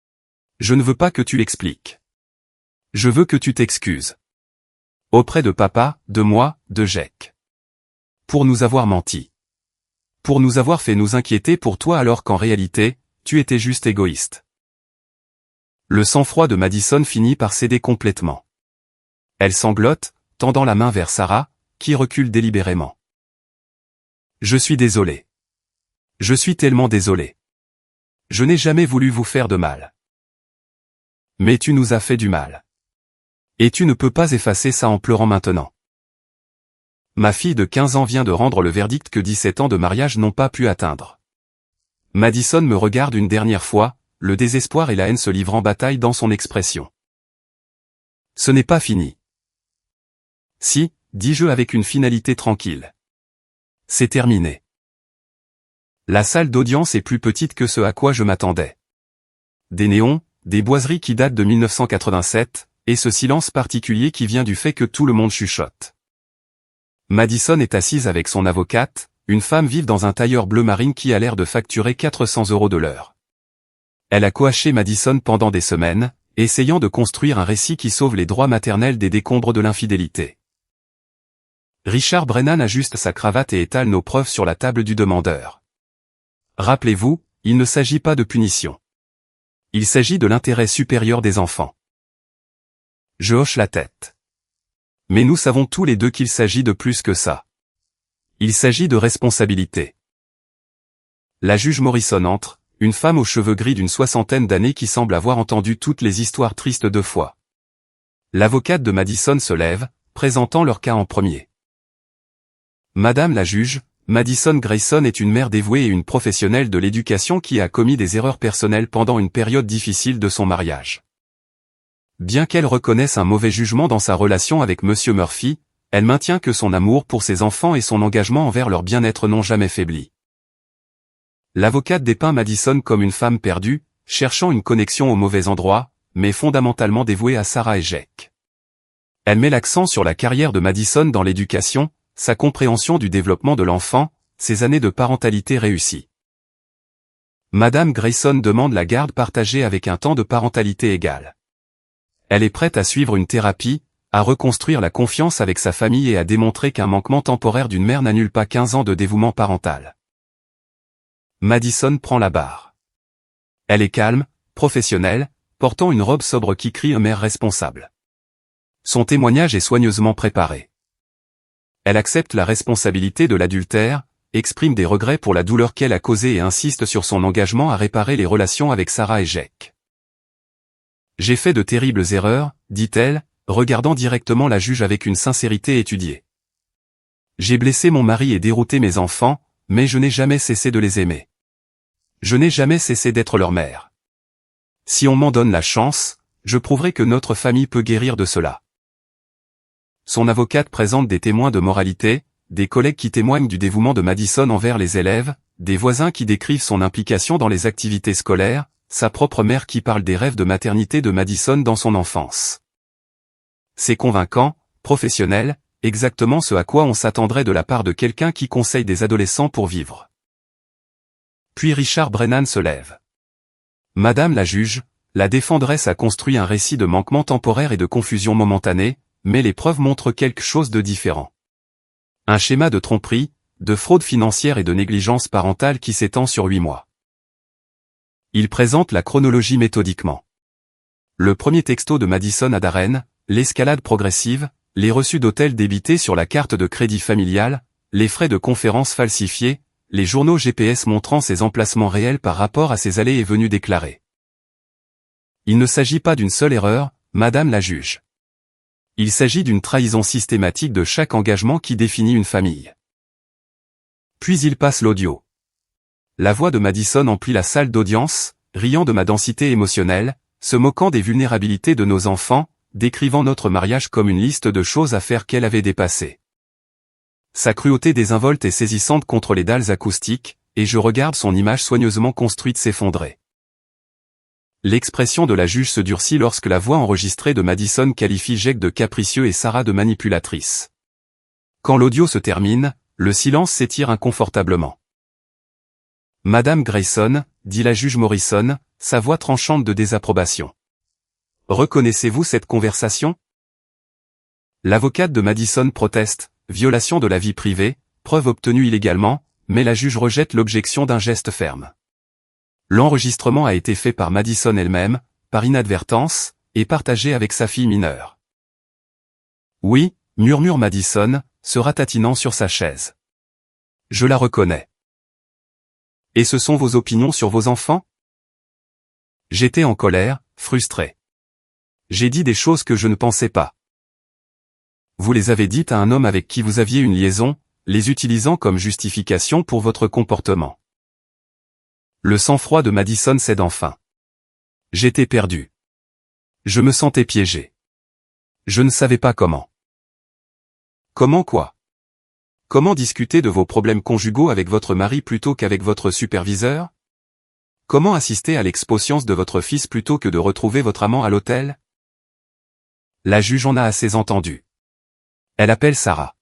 « Je ne veux pas que tu l'expliques. Je veux que tu t'excuses. Auprès de papa, de moi, de Jake. Pour nous avoir menti. Pour nous avoir fait nous inquiéter pour toi alors qu'en réalité, tu étais juste égoïste. » Le sang-froid de Madison finit par céder complètement. Elle sanglote, tendant la main vers Sarah, qui recule délibérément. « Je suis désolé. Je suis tellement désolé. Je n'ai jamais voulu vous faire de mal. Mais tu nous as fait du mal. Et tu ne peux pas effacer ça en pleurant maintenant. Ma fille de 15 ans vient de rendre le verdict que 17 ans de mariage n'ont pas pu atteindre. » Madison me regarde une dernière fois, le désespoir et la haine se livrant bataille dans son expression. « Ce n'est pas fini. » « Si, » dis-je avec une finalité tranquille. « C'est terminé. » La salle d'audience est plus petite que ce à quoi je m'attendais. Des néons, des boiseries qui datent de 1987, et ce silence particulier qui vient du fait que tout le monde chuchote. Madison est assise avec son avocate, une femme vive dans un tailleur bleu marine qui a l'air de facturer 400 € de l'heure. Elle a coaché Madison pendant des semaines, essayant de construire un récit qui sauve les droits maternels des décombres de l'infidélité. Richard Brennan ajuste sa cravate et étale nos preuves sur la table du demandeur. Rappelez-vous, il ne s'agit pas de punition. Il s'agit de l'intérêt supérieur des enfants. Je hoche la tête. Mais nous savons tous les deux qu'il s'agit de plus que ça. Il s'agit de responsabilité. La juge Morrison entre, une femme aux cheveux gris d'une soixantaine d'années qui semble avoir entendu toutes les histoires tristes 2 fois. L'avocate de Madison se lève, présentant leur cas en premier. Madame la juge, Madison Grayson est une mère dévouée et une professionnelle de l'éducation qui a commis des erreurs personnelles pendant une période difficile de son mariage. Bien qu'elle reconnaisse un mauvais jugement dans sa relation avec Monsieur Murphy, elle maintient que son amour pour ses enfants et son engagement envers leur bien-être n'ont jamais faibli. L'avocate dépeint Madison comme une femme perdue, cherchant une connexion au mauvais endroit, mais fondamentalement dévouée à Sarah et Jake. Elle met l'accent sur la carrière de Madison dans l'éducation, sa compréhension du développement de l'enfant, ses années de parentalité réussies. Madame Grayson demande la garde partagée avec un temps de parentalité égal. Elle est prête à suivre une thérapie, à reconstruire la confiance avec sa famille et à démontrer qu'un manquement temporaire d'une mère n'annule pas 15 ans de dévouement parental. Madison prend la barre. Elle est calme, professionnelle, portant une robe sobre qui crie une mère responsable. Son témoignage est soigneusement préparé. Elle accepte la responsabilité de l'adultère, exprime des regrets pour la douleur qu'elle a causée et insiste sur son engagement à réparer les relations avec Sarah et Jake. « J'ai fait de terribles erreurs, dit-elle, regardant directement la juge avec une sincérité étudiée. J'ai blessé mon mari et dérouté mes enfants, mais je n'ai jamais cessé de les aimer. Je n'ai jamais cessé d'être leur mère. Si on m'en donne la chance, je prouverai que notre famille peut guérir de cela. » Son avocate présente des témoins de moralité, des collègues qui témoignent du dévouement de Madison envers les élèves, des voisins qui décrivent son implication dans les activités scolaires, sa propre mère qui parle des rêves de maternité de Madison dans son enfance. C'est convaincant, professionnel, exactement ce à quoi on s'attendrait de la part de quelqu'un qui conseille des adolescents pour vivre. Puis Richard Brennan se lève. Madame la juge, la défendresse a construit un récit de manquement temporaire et de confusion momentanée, mais les preuves montrent quelque chose de différent. Un schéma de tromperie, de fraude financière et de négligence parentale qui s'étend sur 8 mois. Il présente la chronologie méthodiquement. Le premier texto de Madison à Darren, l'escalade progressive, les reçus d'hôtel débités sur la carte de crédit familiale, les frais de conférence falsifiés, les journaux GPS montrant ses emplacements réels par rapport à ses allées et venues déclarées. Il ne s'agit pas d'une seule erreur, Madame la juge. Il s'agit d'une trahison systématique de chaque engagement qui définit une famille. Puis il passe l'audio. La voix de Madison emplit la salle d'audience, riant de ma densité émotionnelle, se moquant des vulnérabilités de nos enfants, décrivant notre mariage comme une liste de choses à faire qu'elle avait dépassées. Sa cruauté désinvolte est saisissante contre les dalles acoustiques, et je regarde son image soigneusement construite s'effondrer. L'expression de la juge se durcit lorsque la voix enregistrée de Madison qualifie Jake de capricieux et Sarah de manipulatrice. Quand l'audio se termine, le silence s'étire inconfortablement. Madame Grayson, dit la juge Morrison, sa voix tranchante de désapprobation. Reconnaissez-vous cette conversation? L'avocate de Madison proteste, violation de la vie privée, preuve obtenue illégalement, mais la juge rejette l'objection d'un geste ferme. L'enregistrement a été fait par Madison elle-même, par inadvertance, et partagé avec sa fille mineure. Oui, murmure Madison, se ratatinant sur sa chaise. Je la reconnais. Et ce sont vos opinions sur vos enfants? J'étais en colère, frustré. J'ai dit des choses que je ne pensais pas. Vous les avez dites à un homme avec qui vous aviez une liaison, les utilisant comme justification pour votre comportement. Le sang-froid de Madison cède enfin. J'étais perdu. Je me sentais piégé. Je ne savais pas comment. Comment quoi? Comment discuter de vos problèmes conjugaux avec votre mari plutôt qu'avec votre superviseur? Comment assister à l'expo-science de votre fils plutôt que de retrouver votre amant à l'hôtel? La juge en a assez entendu. Elle appelle Sarah.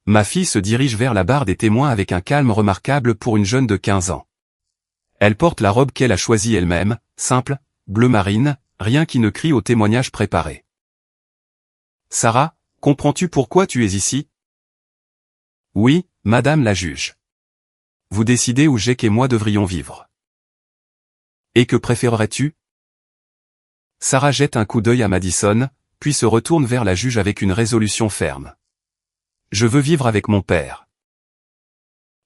Ma fille se dirige vers la barre des témoins avec un calme remarquable pour une jeune de 15 ans. Elle porte la robe qu'elle a choisie elle-même, simple, bleu marine, rien qui ne crie au témoignage préparé. Sarah, comprends-tu pourquoi tu es ici? Oui, madame la juge. Vous décidez où Jake et moi devrions vivre. Et que préférerais-tu? Sarah jette un coup d'œil à Madison, puis se retourne vers la juge avec une résolution ferme. Je veux vivre avec mon père.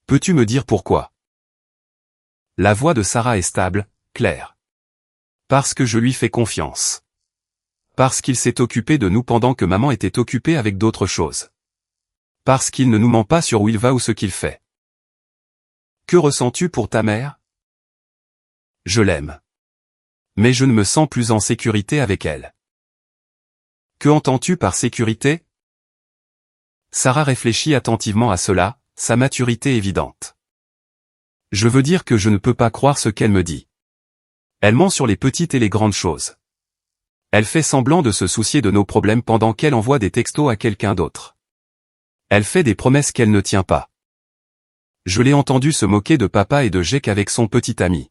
Peux-tu me dire pourquoi? La voix de Sarah est stable, claire. Parce que je lui fais confiance. Parce qu'il s'est occupé de nous pendant que maman était occupée avec d'autres choses. Parce qu'il ne nous ment pas sur où il va ou ce qu'il fait. Que ressens-tu pour ta mère? Je l'aime. Mais je ne me sens plus en sécurité avec elle. Que entends-tu par sécurité? Sarah réfléchit attentivement à cela, sa maturité évidente. Je veux dire que je ne peux pas croire ce qu'elle me dit. Elle ment sur les petites et les grandes choses. Elle fait semblant de se soucier de nos problèmes pendant qu'elle envoie des textos à quelqu'un d'autre. Elle fait des promesses qu'elle ne tient pas. Je l'ai entendu se moquer de papa et de Jake avec son petit ami.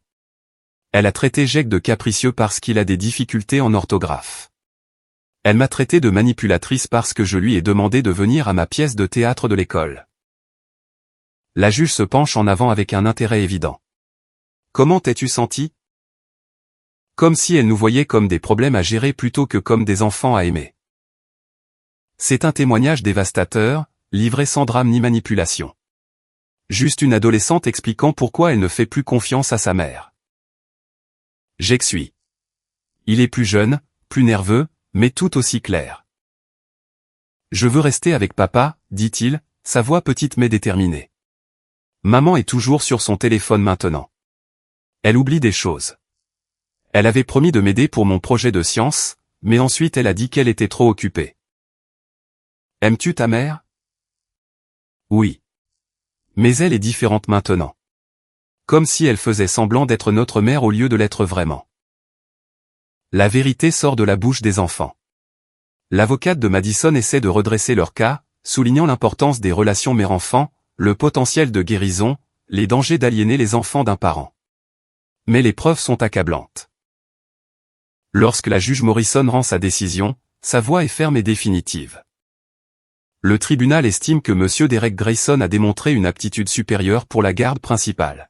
Elle a traité Jake de capricieux parce qu'il a des difficultés en orthographe. Elle m'a traité de manipulatrice parce que je lui ai demandé de venir à ma pièce de théâtre de l'école. La juge se penche en avant avec un intérêt évident. Comment t'es-tu senti? Comme si elle nous voyait comme des problèmes à gérer plutôt que comme des enfants à aimer. C'est un témoignage dévastateur, livré sans drame ni manipulation. Juste une adolescente expliquant pourquoi elle ne fait plus confiance à sa mère. J'exsuis. Il est plus jeune, plus nerveux, mais tout aussi clair. Je veux rester avec papa, dit-il, sa voix petite mais déterminée. Maman est toujours sur son téléphone maintenant. Elle oublie des choses. Elle avait promis de m'aider pour mon projet de science, mais ensuite elle a dit qu'elle était trop occupée. Aimes-tu ta mère? Oui. Mais elle est différente maintenant. Comme si elle faisait semblant d'être notre mère au lieu de l'être vraiment. La vérité sort de la bouche des enfants. L'avocate de Madison essaie de redresser leur cas, soulignant l'importance des relations mère-enfant, le potentiel de guérison, les dangers d'aliéner les enfants d'un parent. Mais les preuves sont accablantes. Lorsque la juge Morrison rend sa décision, sa voix est ferme et définitive. Le tribunal estime que M. Derek Grayson a démontré une aptitude supérieure pour la garde principale.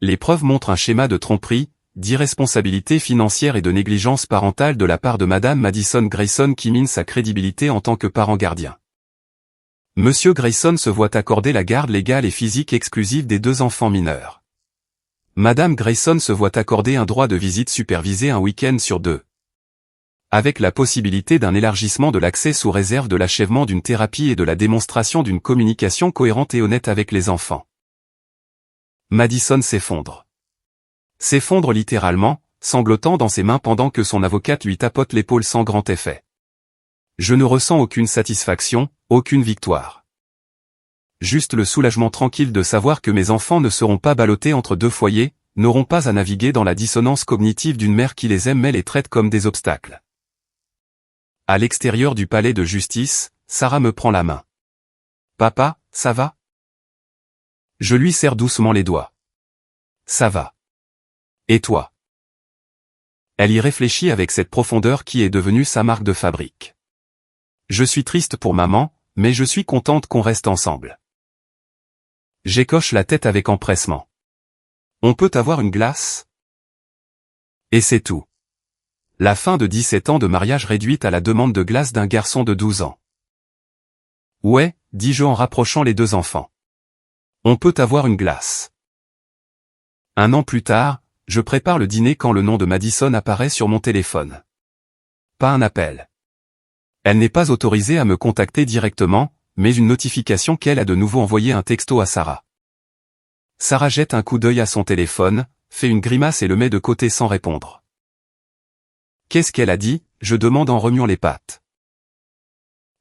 Les preuves montrent un schéma de tromperie, d'irresponsabilité financière et de négligence parentale de la part de Madame Madison Grayson qui mine sa crédibilité en tant que parent gardien. Monsieur Grayson se voit accorder la garde légale et physique exclusive des 2 enfants mineurs. Madame Grayson se voit accorder un droit de visite supervisé un week-end sur 2. Avec la possibilité d'un élargissement de l'accès sous réserve de l'achèvement d'une thérapie et de la démonstration d'une communication cohérente et honnête avec les enfants. Madison s'effondre. S'effondre littéralement, sanglotant dans ses mains pendant que son avocate lui tapote l'épaule sans grand effet. Je ne ressens aucune satisfaction, aucune victoire. Juste le soulagement tranquille de savoir que mes enfants ne seront pas ballottés entre 2 foyers, n'auront pas à naviguer dans la dissonance cognitive d'une mère qui les aime mais les traite comme des obstacles. À l'extérieur du palais de justice, Sarah me prend la main. Papa, ça va? Je lui serre doucement les doigts. Ça va. Et toi? Elle y réfléchit avec cette profondeur qui est devenue sa marque de fabrique. Je suis triste pour maman, mais je suis contente qu'on reste ensemble. J'écoche la tête avec empressement. On peut avoir une glace? Et c'est tout. La fin de 17 ans de mariage réduite à la demande de glace d'un garçon de 12 ans. Ouais, dis-je en rapprochant les 2 enfants. On peut avoir une glace. 1 an plus tard, je prépare le dîner quand le nom de Madison apparaît sur mon téléphone. Pas un appel. Elle n'est pas autorisée à me contacter directement, mais une notification qu'elle a de nouveau envoyé un texto à Sarah. Sarah jette un coup d'œil à son téléphone, fait une grimace et le met de côté sans répondre. Qu'est-ce qu'elle a dit? Je demande en remuant les pattes.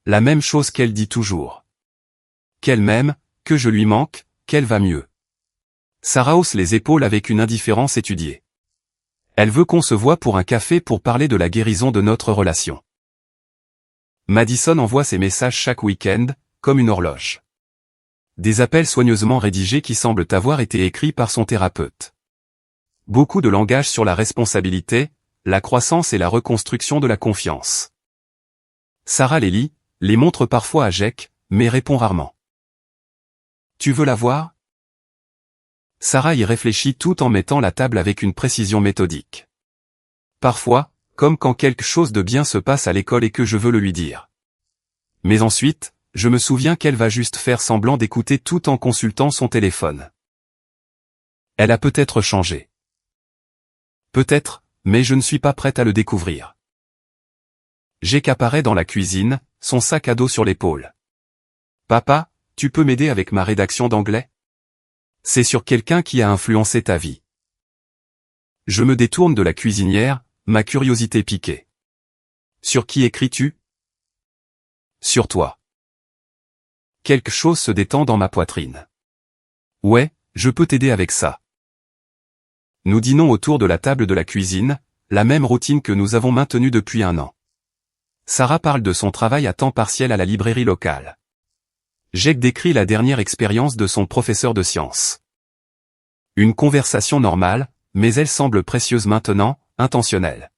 La même chose qu'elle dit toujours. Qu'elle m'aime, que je lui manque, qu'elle va mieux. Sarah hausse les épaules avec une indifférence étudiée. Elle veut qu'on se voie pour un café pour parler de la guérison de notre relation. Madison envoie ses messages chaque week-end, comme une horloge. Des appels soigneusement rédigés qui semblent avoir été écrits par son thérapeute. Beaucoup de langage sur la responsabilité, la croissance et la reconstruction de la confiance. Sarah les lit, les montre parfois à Jake, mais répond rarement. Tu veux la voir? Sarah y réfléchit tout en mettant la table avec une précision méthodique. Parfois, comme quand quelque chose de bien se passe à l'école et que je veux le lui dire. Mais ensuite, je me souviens qu'elle va juste faire semblant d'écouter tout en consultant son téléphone. Elle a peut-être changé. Peut-être, mais je ne suis pas prête à le découvrir. Jake apparaît dans la cuisine, son sac à dos sur l'épaule. Papa, tu peux m'aider avec ma rédaction d'anglais? C'est sur quelqu'un qui a influencé ta vie. Je me détourne de la cuisinière, ma curiosité piquée. Sur qui écris-tu? Sur toi. Quelque chose se détend dans ma poitrine. Ouais, je peux t'aider avec ça. Nous dînons autour de la table de la cuisine, la même routine que nous avons maintenue depuis 1 an. Sarah parle de son travail à temps partiel à la librairie locale. Jake décrit la dernière expérience de son professeur de sciences. Une conversation normale, mais elle semble précieuse maintenant, intentionnelle.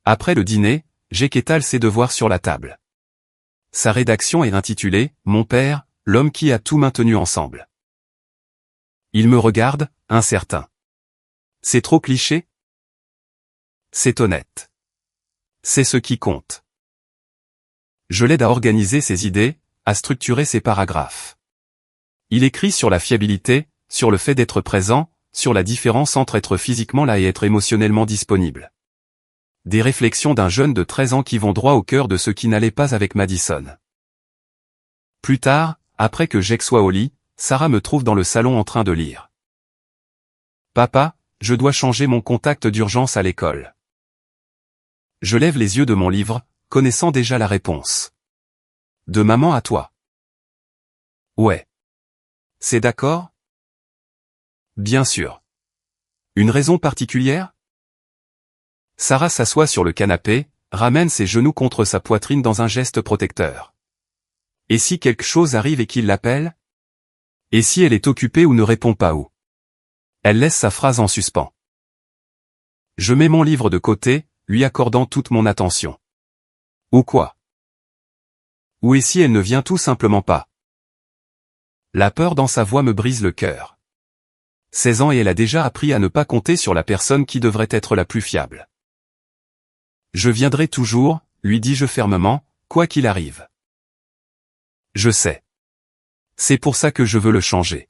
Après le dîner, Jake étale ses devoirs sur la table. Sa rédaction est intitulée « Mon père, l'homme qui a tout maintenu ensemble ». Il me regarde, incertain. C'est trop cliché? C'est honnête. C'est ce qui compte. Je l'aide à organiser ses idées, à structurer ses paragraphes. Il écrit sur la fiabilité, sur le fait d'être présent, sur la différence entre être physiquement là et être émotionnellement disponible. Des réflexions d'un jeune de 13 ans qui vont droit au cœur de ce qui n'allait pas avec Madison. Plus tard, après que Jake soit au lit, Sarah me trouve dans le salon en train de lire. Papa, je dois changer mon contact d'urgence à l'école. Je lève les yeux de mon livre, connaissant déjà la réponse. De maman à toi. Ouais. C'est d'accord? Bien sûr. Une raison particulière? Sarah s'assoit sur le canapé, ramène ses genoux contre sa poitrine dans un geste protecteur. Et si quelque chose arrive et qu'il l'appelle? Et si elle est occupée ou ne répond pas ou? Elle laisse sa phrase en suspens. Je mets mon livre de côté, lui accordant toute mon attention. Ou quoi? Ou et si elle ne vient tout simplement pas? La peur dans sa voix me brise le cœur. 16 ans et elle a déjà appris à ne pas compter sur la personne qui devrait être la plus fiable. Je viendrai toujours, lui dis-je fermement, quoi qu'il arrive. Je sais. C'est pour ça que je veux le changer.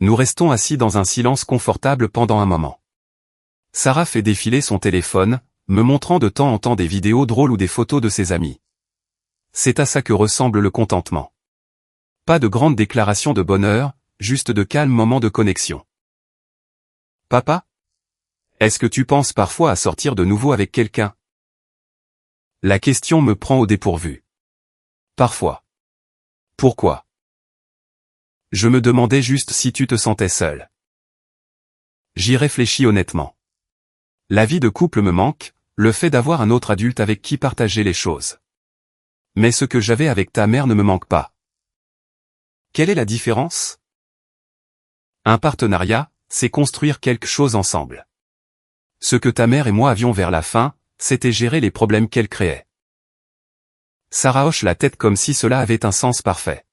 Nous restons assis dans un silence confortable pendant un moment. Sarah fait défiler son téléphone, me montrant de temps en temps des vidéos drôles ou des photos de ses amis. C'est à ça que ressemble le contentement. Pas de grandes déclarations de bonheur, juste de calmes moments de connexion. Papa? Est-ce que tu penses parfois à sortir de nouveau avec quelqu'un? La question me prend au dépourvu. Parfois. Pourquoi? Je me demandais juste si tu te sentais seul. J'y réfléchis honnêtement. La vie de couple me manque, le fait d'avoir un autre adulte avec qui partager les choses. Mais ce que j'avais avec ta mère ne me manque pas. Quelle est la différence? Un partenariat, c'est construire quelque chose ensemble. Ce que ta mère et moi avions vers la fin, c'était gérer les problèmes qu'elle créait. Sarah hoche la tête comme si cela avait un sens parfait.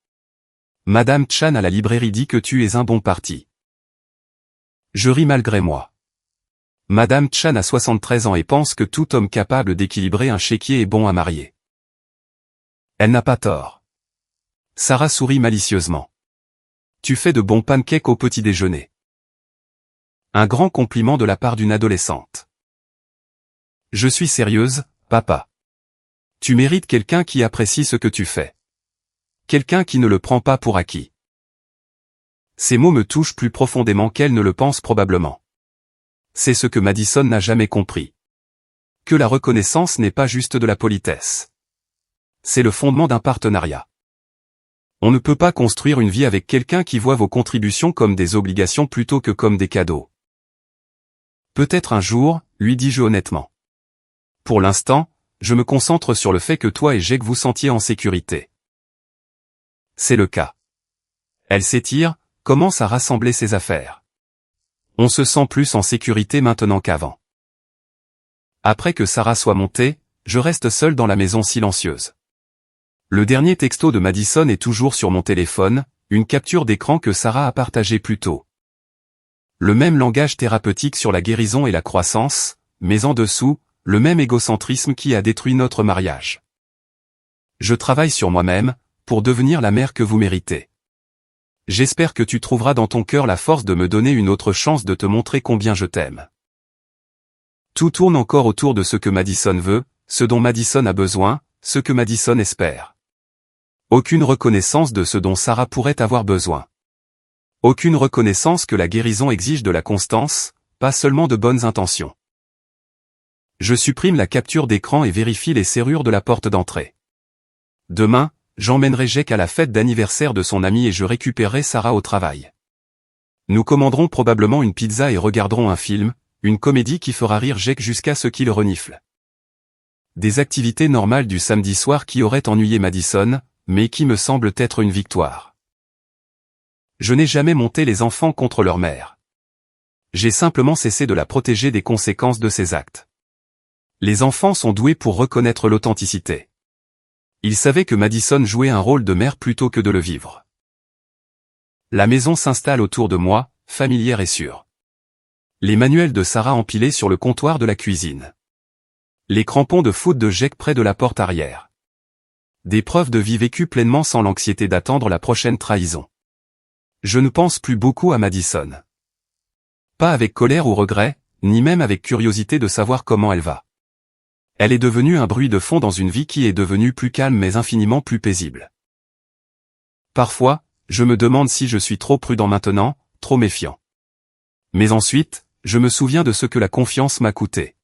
Madame Chan à la librairie dit que tu es un bon parti. Je ris malgré moi. Madame Chan a 73 ans et pense que tout homme capable d'équilibrer un chéquier est bon à marier. Elle n'a pas tort. Sarah sourit malicieusement. Tu fais de bons pancakes au petit déjeuner. Un grand compliment de la part d'une adolescente. Je suis sérieuse, papa. Tu mérites quelqu'un qui apprécie ce que tu fais. Quelqu'un qui ne le prend pas pour acquis. Ces mots me touchent plus profondément qu'elle ne le pense probablement. C'est ce que Madison n'a jamais compris. Que la reconnaissance n'est pas juste de la politesse. C'est le fondement d'un partenariat. On ne peut pas construire une vie avec quelqu'un qui voit vos contributions comme des obligations plutôt que comme des cadeaux. Peut-être un jour, lui dis-je honnêtement. Pour l'instant, je me concentre sur le fait que toi et Jake vous sentiez en sécurité. C'est le cas. Elle s'étire, commence à rassembler ses affaires. On se sent plus en sécurité maintenant qu'avant. Après que Sarah soit montée, je reste seul dans la maison silencieuse. Le dernier texto de Madison est toujours sur mon téléphone, une capture d'écran que Sarah a partagée plus tôt. Le même langage thérapeutique sur la guérison et la croissance, mais en dessous, le même égocentrisme qui a détruit notre mariage. Je travaille sur moi-même, pour devenir la mère que vous méritez. J'espère que tu trouveras dans ton cœur la force de me donner une autre chance de te montrer combien je t'aime. Tout tourne encore autour de ce que Madison veut, ce dont Madison a besoin, ce que Madison espère. Aucune reconnaissance de ce dont Sarah pourrait avoir besoin. Aucune reconnaissance que la guérison exige de la constance, pas seulement de bonnes intentions. Je supprime la capture d'écran et vérifie les serrures de la porte d'entrée. Demain, j'emmènerai Jake à la fête d'anniversaire de son ami et je récupérerai Sarah au travail. Nous commanderons probablement une pizza et regarderons un film, une comédie qui fera rire Jake jusqu'à ce qu'il renifle. Des activités normales du samedi soir qui auraient ennuyé Madison, mais qui me semblent être une victoire. Je n'ai jamais monté les enfants contre leur mère. J'ai simplement cessé de la protéger des conséquences de ses actes. Les enfants sont doués pour reconnaître l'authenticité. Ils savaient que Madison jouait un rôle de mère plutôt que de le vivre. La maison s'installe autour de moi, familière et sûre. Les manuels de Sarah empilés sur le comptoir de la cuisine. Les crampons de foot de Jake près de la porte arrière. Des preuves de vie vécues pleinement sans l'anxiété d'attendre la prochaine trahison. Je ne pense plus beaucoup à Madison. Pas avec colère ou regret, ni même avec curiosité de savoir comment elle va. Elle est devenue un bruit de fond dans une vie qui est devenue plus calme mais infiniment plus paisible. Parfois, je me demande si je suis trop prudent maintenant, trop méfiant. Mais ensuite, je me souviens de ce que la confiance m'a coûté.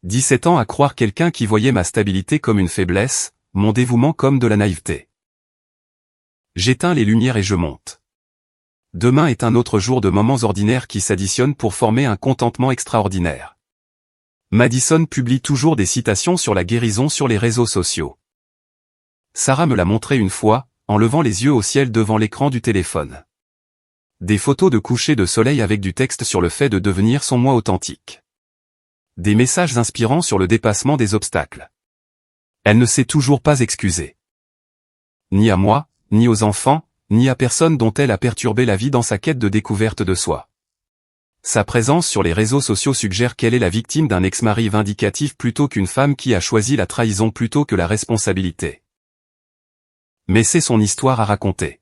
17 ans à croire quelqu'un qui voyait ma stabilité comme une faiblesse, mon dévouement comme de la naïveté. J'éteins les lumières et je monte. Demain est un autre jour de moments ordinaires qui s'additionnent pour former un contentement extraordinaire. Madison publie toujours des citations sur la guérison sur les réseaux sociaux. Sarah me l'a montré une fois, en levant les yeux au ciel devant l'écran du téléphone. Des photos de coucher de soleil avec du texte sur le fait de devenir son moi authentique. Des messages inspirants sur le dépassement des obstacles. Elle ne s'est toujours pas excusée. Ni à moi, ni aux enfants, ni à personne dont elle a perturbé la vie dans sa quête de découverte de soi. Sa présence sur les réseaux sociaux suggère qu'elle est la victime d'un ex-mari vindicatif plutôt qu'une femme qui a choisi la trahison plutôt que la responsabilité. Mais c'est son histoire à raconter.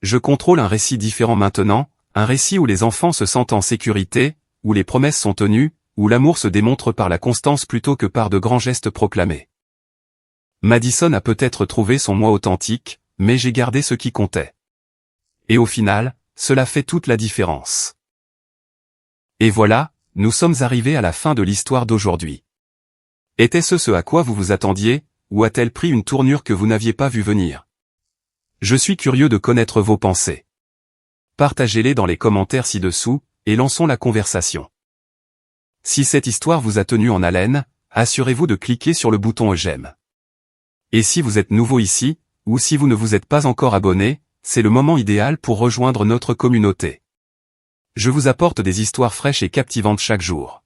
Je contrôle un récit différent maintenant, un récit où les enfants se sentent en sécurité, où les promesses sont tenues, où l'amour se démontre par la constance plutôt que par de grands gestes proclamés. Madison a peut-être trouvé son moi authentique, mais j'ai gardé ce qui comptait. Et au final, cela fait toute la différence. Et voilà, nous sommes arrivés à la fin de l'histoire d'aujourd'hui. Était-ce ce à quoi vous vous attendiez, ou a-t-elle pris une tournure que vous n'aviez pas vu venir? Je suis curieux de connaître vos pensées. Partagez-les dans les commentaires ci-dessous, et lançons la conversation. Si cette histoire vous a tenu en haleine, assurez-vous de cliquer sur le bouton j'aime. Et si vous êtes nouveau ici, ou si vous ne vous êtes pas encore abonné, c'est le moment idéal pour rejoindre notre communauté. Je vous apporte des histoires fraîches et captivantes chaque jour.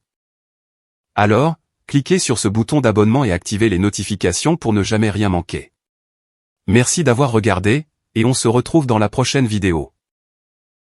Alors, cliquez sur ce bouton d'abonnement et activez les notifications pour ne jamais rien manquer. Merci d'avoir regardé, et on se retrouve dans la prochaine vidéo.